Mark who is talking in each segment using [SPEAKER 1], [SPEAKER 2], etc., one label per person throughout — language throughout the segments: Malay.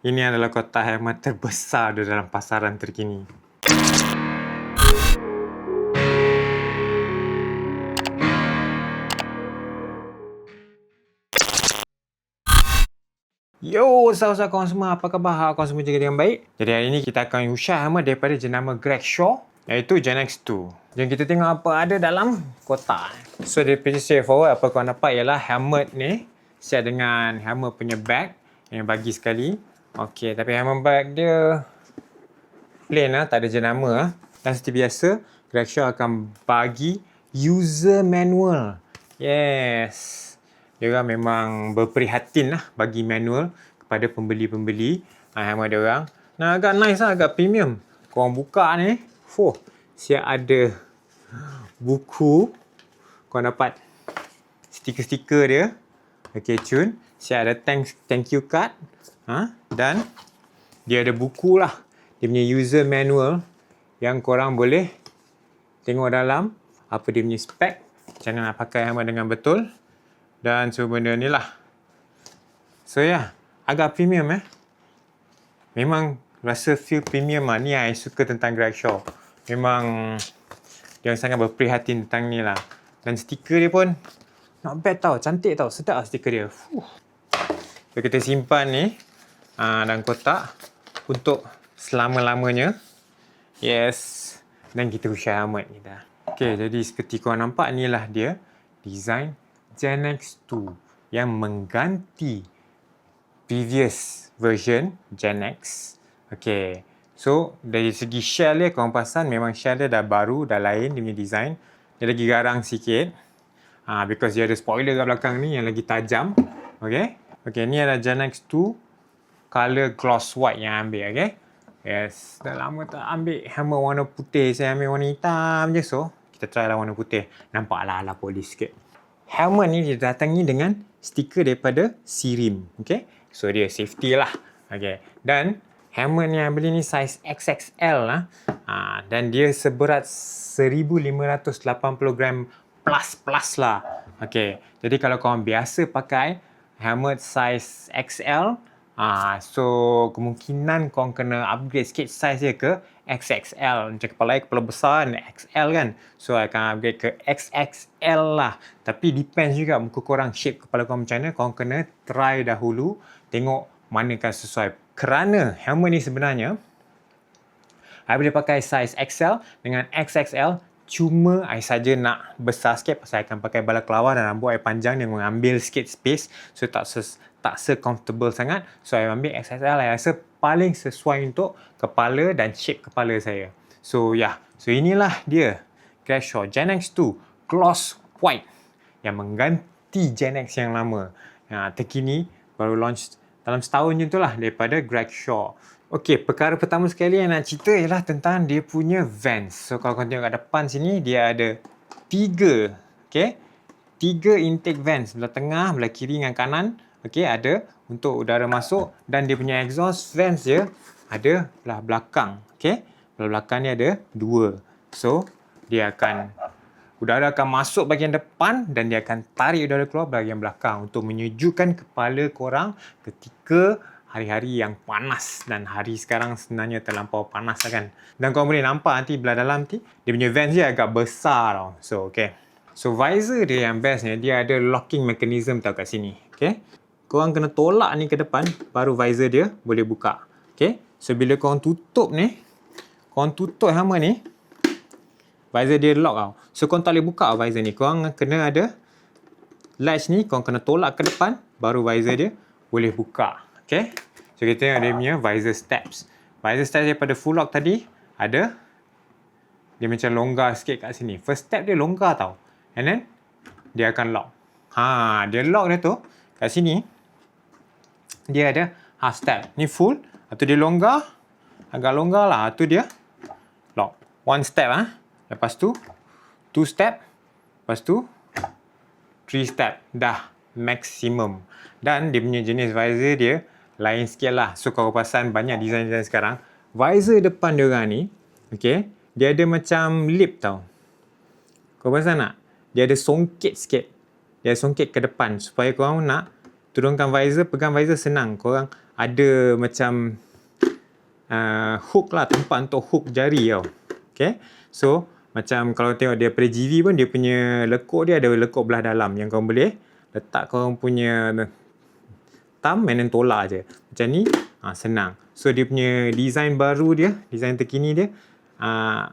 [SPEAKER 1] Ini adalah kotak helmet terbesar di dalam pasaran terkini. Yo, sahabat kawan semua, apa khabar? Kawan semua jaga dengan baik? Jadi hari ini kita akan usaha helmet daripada jenama Greg Shaw, iaitu Gen X2. Jom kita tengok apa ada dalam kotak. So, dia pretty straightforward. Apa korang dapat ialah helmet ni set dengan helmet punya bag yang bagi sekali. Okey, tapi helmet bag dia plain lah, tak ada jenama lah. Dan seperti biasa, Greg Shaw akan bagi user manual. Yes. Dia orang memang berprihatin lah bagi manual kepada pembeli-pembeli helmet dia orang. Nah, agak nice lah, agak premium. Korang buka ni, siap ada buku. Korang dapat stiker-stiker dia. Okay, cun. Siap ada thank you card. Dan dia ada buku lah. Dia punya user manual yang korang boleh tengok dalam apa dia punya spek. Macam mana nak pakai helmet dengan betul. Dan semua benda ni lah. So agak premium Memang rasa feel premium lah. Ni yang I suka tentang Greg Shaw. Memang dia sangat berprihatin tentang ni lah. Dan stiker dia pun not bad tau. Cantik tau. Sedap lah stiker dia. So kita simpan ni dalam kotak untuk selama-lamanya. Yes. Dan kita usaha helmet kita. Okay, jadi seperti korang nampak, inilah dia design Gen X2 yang mengganti previous version Gen X. Okay, so dari segi shell dia, korang perasan memang shell dia dah baru, dah lain dia punya design. Dia lagi garang sikit. Because dia ada spoiler kat belakang ni yang lagi tajam. Okay, ni adalah Gen X2 color gloss white yang ambil. Okay, yes, dah lama tak ambil helmet warna putih. Saya ambil warna hitam je. So, kita try lah warna putih. Nampak ala-ala polis sikit. Helmet ni didatangi dengan stiker daripada Sirim. Okay, so dia safety lah. Okay, dan helmet yang beli ni size XXL lah. Dan dia seberat 1580 gram plus lah. Okay, jadi kalau korang biasa pakai helmet size XL, so kemungkinan korang kena upgrade sikit size dia ke XXL. Macam kepala besar dan XL kan. So I akan upgrade ke XXL lah. Tapi depends juga muka korang, shape kepala korang macam mana. Korang kena try dahulu, tengok manakah sesuai. Kerana helmet ni sebenarnya I boleh pakai size XL dengan XXL. Cuma I saja nak besar sikit pasal I akan pakai balaclava dan rambut I panjang dan mengambil sikit space. So tak comfortable sangat. So I ambil XXL. I rasa paling sesuai untuk kepala dan shape kepala saya. So so inilah dia Greg Shaw Gen X2 gloss white yang mengganti Gen X yang lama. Terkini baru launch dalam setahun je tu lah daripada Greg Shaw. Okey, perkara pertama sekali yang nak cerita ialah tentang dia punya vents. So kalau korang tengok kat depan sini, dia ada 3 intake vents. Belah tengah, belah kiri dengan kanan. Okey, ada untuk udara masuk. Dan dia punya exhaust vents dia ada belah belakang. Okey, belah belakang ni ada 2. So udara akan masuk bahagian depan dan dia akan tarik udara keluar bahagian belakang untuk menyejukkan kepala korang ketika hari-hari yang panas. Dan hari sekarang sebenarnya terlampau panas lah kan. Dan korang boleh nampak nanti belah dalam ni, dia punya vents dia agak besar tau. So visor dia yang best ni, dia ada locking mechanism tau kat sini. Okay, korang kena tolak ni ke depan, baru visor dia boleh buka. Okay, so bila korang tutup ni, korang tutup helmet ni, visor dia lock tau. So korang tak boleh buka visor ni. Korang kena ada latch ni, korang kena tolak ke depan, baru visor dia boleh buka. Okay, so kita tengok dia punya visor steps. Visor steps daripada full lock tadi, ada dia macam longgar sikit kat sini. First step dia longgar tau. And then dia akan lock. Dia lock dia tu kat sini. Dia ada half step. Ni full, atau dia longgar, agak longgar lah, atau dia lock. One step lepas tu 2 step, lepas tu 3 step. Dah maximum. Dan dia punya jenis visor dia lain sikit lah. So kalau perasan banyak design-design sekarang, visor depan diorang ni, okay, dia ada macam lip tau. Kau perasan tak? Dia ada songket sikit. Dia ada songket ke depan supaya korang nak turunkan visor, pegang visor senang. Korang ada macam hook lah, tempat untuk hook jari tau. Okay, so macam kalau tengok dia pada GV pun, dia punya lekuk dia ada lekuk belah dalam yang korang boleh letak korang punya thumb and then tolak je. Macam ni, senang. So dia punya design baru dia, design terkini dia,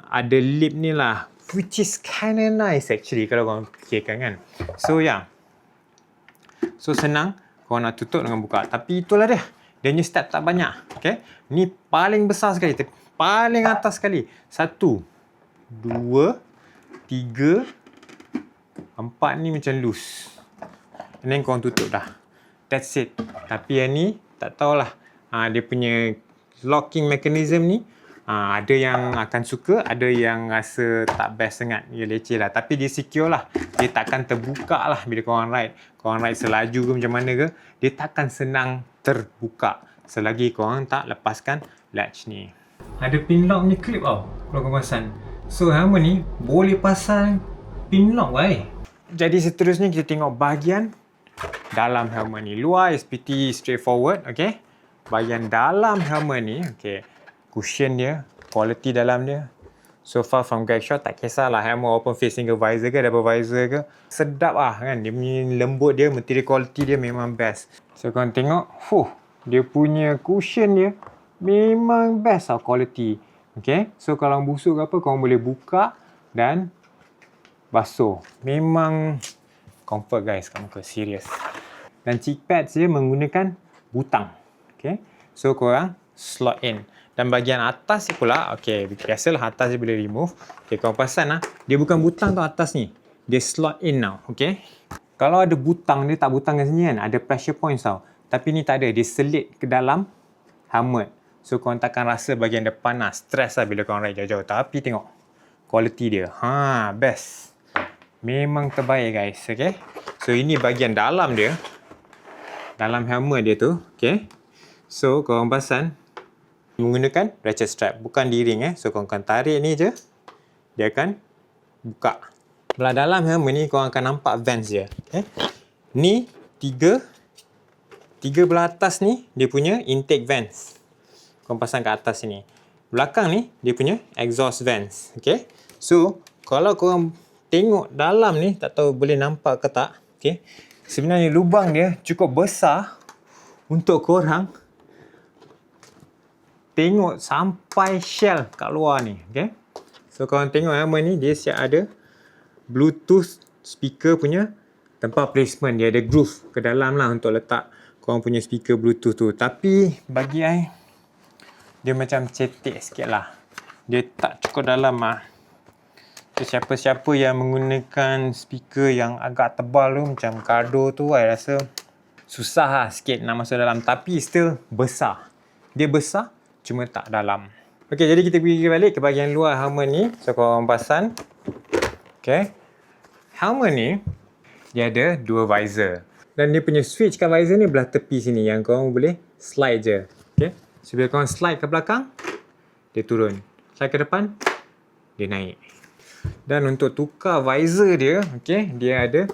[SPEAKER 1] ada lip ni lah, which is kinda nice actually kalau korang fikirkan kan. So yeah, so senang korang nak tutup dengan buka. Tapi itulah dia, dia punya step tak banyak. Okay, ni paling besar sekali, paling atas sekali. 1, 2, 3, 4 ni macam loose. And then korang tutup dah. That's it. Tapi yang ni tak tahulah. Dia punya locking mechanism ni, ada yang akan suka, ada yang rasa tak best sangat. Dia leceh lah. Tapi dia secure lah. Dia takkan terbuka lah bila korang ride. Korang ride selaju ke macam mana ke, dia takkan senang terbuka selagi korang tak lepaskan latch ni. Ada pin lock ni clip tau kalau korang pasang. So helmet ni boleh pasang pin lock weh. Jadi seterusnya kita tengok bahagian dalam helmet ni. Luar is pretty straightforward, okay. Bahagian dalam helmet ni, okay, cushion dia, quality dalam dia, so far from Gregshaw, tak kisahlah helmet open face single visor ke double visor ke, sedap lah kan. Dia punya lembut dia, material quality dia memang best. So korang tengok, dia punya cushion dia memang best lah quality. Okay, so kalau busuk ke apa, korang boleh buka dan basuh. Memang comfort guys kat muka, serius. Dan cheek pads dia menggunakan butang. Okay, so korang slot in. Dan bahagian atas ni pula, okay, biasalah atas dia boleh remove. Okay, korang pasang lah, dia bukan butang tau atas ni, dia slot in now. Okay, kalau ada butang, dia tak butang kat sini kan, ada pressure points tau. Tapi ni tak ada, dia selit ke dalam helmet. So korang takkan rasa bahagian depan lah stress lah bila korang ride jauh-jauh. Tapi tengok quality dia, best. Memang terbaik guys, okay. So ini bahagian dalam dia, dalam helmet dia tu, okay. So korang pasang menggunakan ratchet strap, bukan D-ring So korang akan tarik ni je, dia akan buka. Belah dalam helmet ni korang akan nampak vents dia, okay. Ni tiga belah atas ni dia punya intake vents. Korang pasang kat atas sini. Belakang ni dia punya exhaust vents, okay. So kalau korang tengok dalam ni, tak tahu boleh nampak ke tak, okay. Sebenarnya lubang dia cukup besar untuk korang tengok sampai shell kat luar ni, okay. So korang tengok helmet ni, dia siap ada Bluetooth speaker punya tempat placement. Dia ada groove ke dalam lah untuk letak korang punya speaker Bluetooth tu. Tapi bagi I, dia macam cetek sikit lah. Dia tak cukup dalam lah. Siapa-siapa yang menggunakan speaker yang agak tebal tu, macam Cardo tu, I rasa susah lah sikit nak masuk dalam. Tapi still besar. Dia besar, cuma tak dalam. Ok, jadi kita pergi balik ke bahagian luar helmet ni. So korang pasang. Ok, helmet ni dia ada dua visor. Dan dia punya switch kat visor ni belah tepi sini, yang korang boleh slide je. Ok, so bila korang slide ke belakang, dia turun. Slide ke depan, dia naik. Dan untuk tukar visor dia, okay, dia ada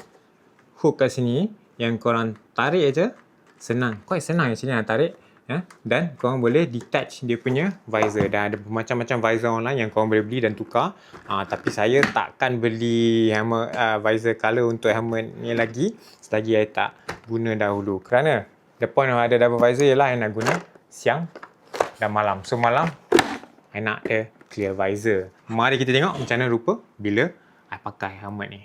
[SPEAKER 1] hook kat sini yang korang tarik je. Senang, quite senang actually nak tarik. Dan korang boleh detach dia punya visor. Dan ada macam-macam visor online yang korang boleh beli dan tukar. Tapi saya takkan beli helmet, visor color untuk helmet ni lagi selagi saya tak guna dahulu. Kerana the point of ada double visor ialah saya nak guna siang dan malam. So malam saya nak ada clear visor. Mari kita tengok macam mana rupa bila saya pakai helmet ni.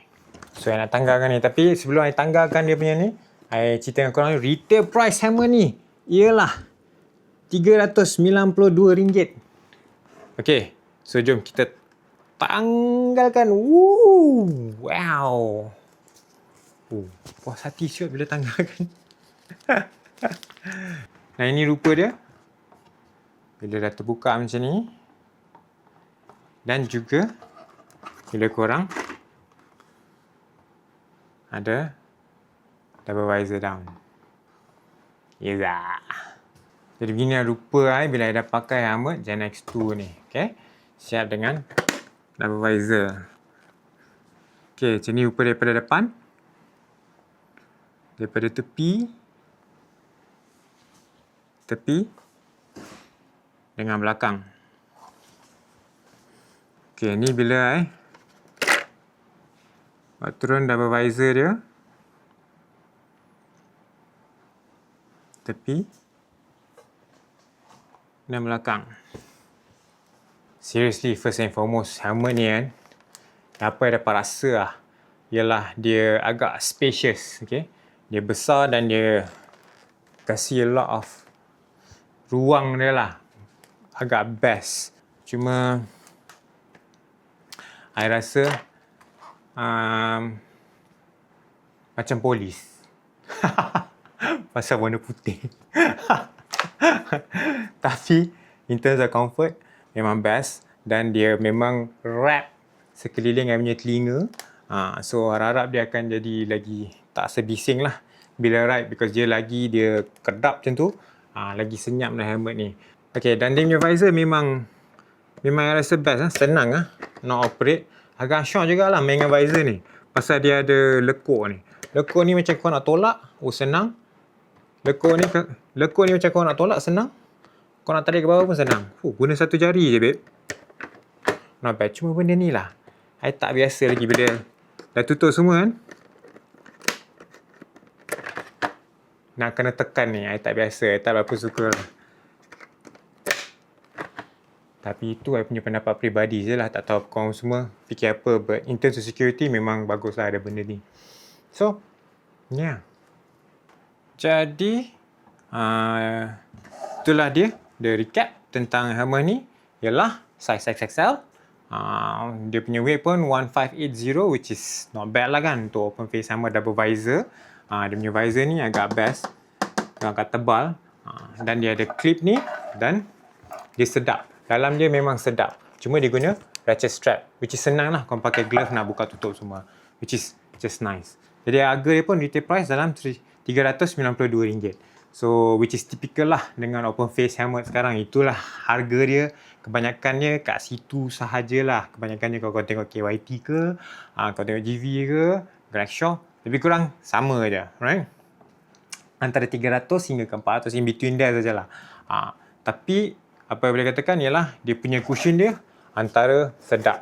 [SPEAKER 1] So saya nak tanggalkan ni. Tapi sebelum saya tanggalkan dia punya ni, saya cerita dengan korang, retail price helmet ni ialah RM392. Okay, so jom kita tanggalkan. Wow. Puas hati siut bila tanggalkan. Nah, ini rupa dia bila dah terbuka macam ni. Dan juga bila korang ada double visor down. Jadi begini rupa bila saya dah pakai helmet Gen X2 ni. Okay, siap dengan double visor. Okay, macam ni rupa daripada depan, daripada tepi tepi dengan belakang. Okey, ni bila buat turun double visor dia. Tepi dan belakang. Seriously, first and foremost, helmet ni kan, apa yang dapat rasa ialah dia agak spacious, okay? Dia besar dan dia kasih a lot of ruang dia lah. Agak best. Cuma I rasa macam polis. Pasal warna putih. Tapi in terms of comfort memang best dan dia memang wrap sekeliling I punya telinga. So harap-harap dia akan jadi lagi tak sebising lah bila ride, because dia kedap macam tu, lagi senyap lah helmet ni. Okay, dan dia punya visor memang I rasa best senang nak operate. Agak syok jugalah main dengan visor ni pasal dia ada lekuk ni. Lekuk ni macam kau nak tolak, senang. Lekuk ni macam kau nak tolak, senang. Kau nak tarik ke bawah pun senang. Guna satu jari je, babe. Not bad. Cuma benda ni lah I tak biasa lagi bila dah tutup semua kan. Nak kena tekan ni I tak biasa. I tak berapa suka lah. Tapi itu I punya pendapat peribadi je lah. Tak tahu korang semua fikir apa. But in terms of security memang bagus lah ada benda ni. So, yeah. Jadi, itulah dia. The recap tentang helmet ni ialah size XXL. Dia punya weight pun 1580, which is not bad lah kan untuk open face helmet double visor. Dia punya visor ni agak best, agak tebal, dan dia ada clip ni dan dia sedap. Dalam dia memang sedap. Cuma dia guna ratchet strap, which is senang lah. Kau pakai glove nak buka tutup semua, which is just nice. Jadi harga dia pun retail price dalam RM392. So which is typical lah dengan open face helmet sekarang. Itulah harga dia. Kebanyakannya kat situ sahajalah. Kebanyakannya kalau kau tengok KYT ke, kau tengok GV ke, Gregshaw, lebih kurang sama je, right? Antara 300 hingga ke 400, in between there sajalah. Tapi apa yang boleh katakan ialah dia punya cushion dia antara sedap.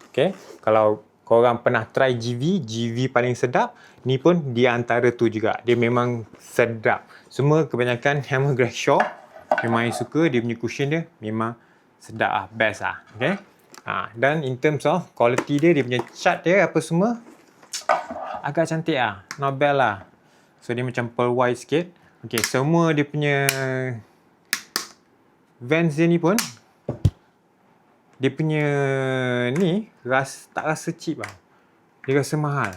[SPEAKER 1] Okay? Kalau korang pernah try GV paling sedap, ni pun dia antara tu juga. Dia memang sedap. Semua kebanyakan helmet Gregshaw memang I suka. Dia punya cushion dia memang sedap lah, best lah. Okay? Dan in terms of quality dia punya chart dia apa semua agak cantik lah, not bad lah. So dia macam pearl white sikit. Okay, semua dia punya Vans dia ni pun, dia punya ni tak rasa cheap lah. Dia rasa mahal.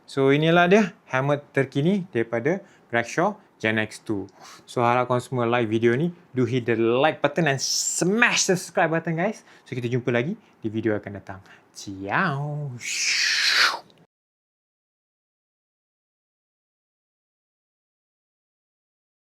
[SPEAKER 1] So inilah dia helmet terkini daripada Gregshaw Gen X2. So harap korang semua like video ni. Do hit the like button and smash the subscribe button guys. So kita jumpa lagi di video akan datang. Ciao.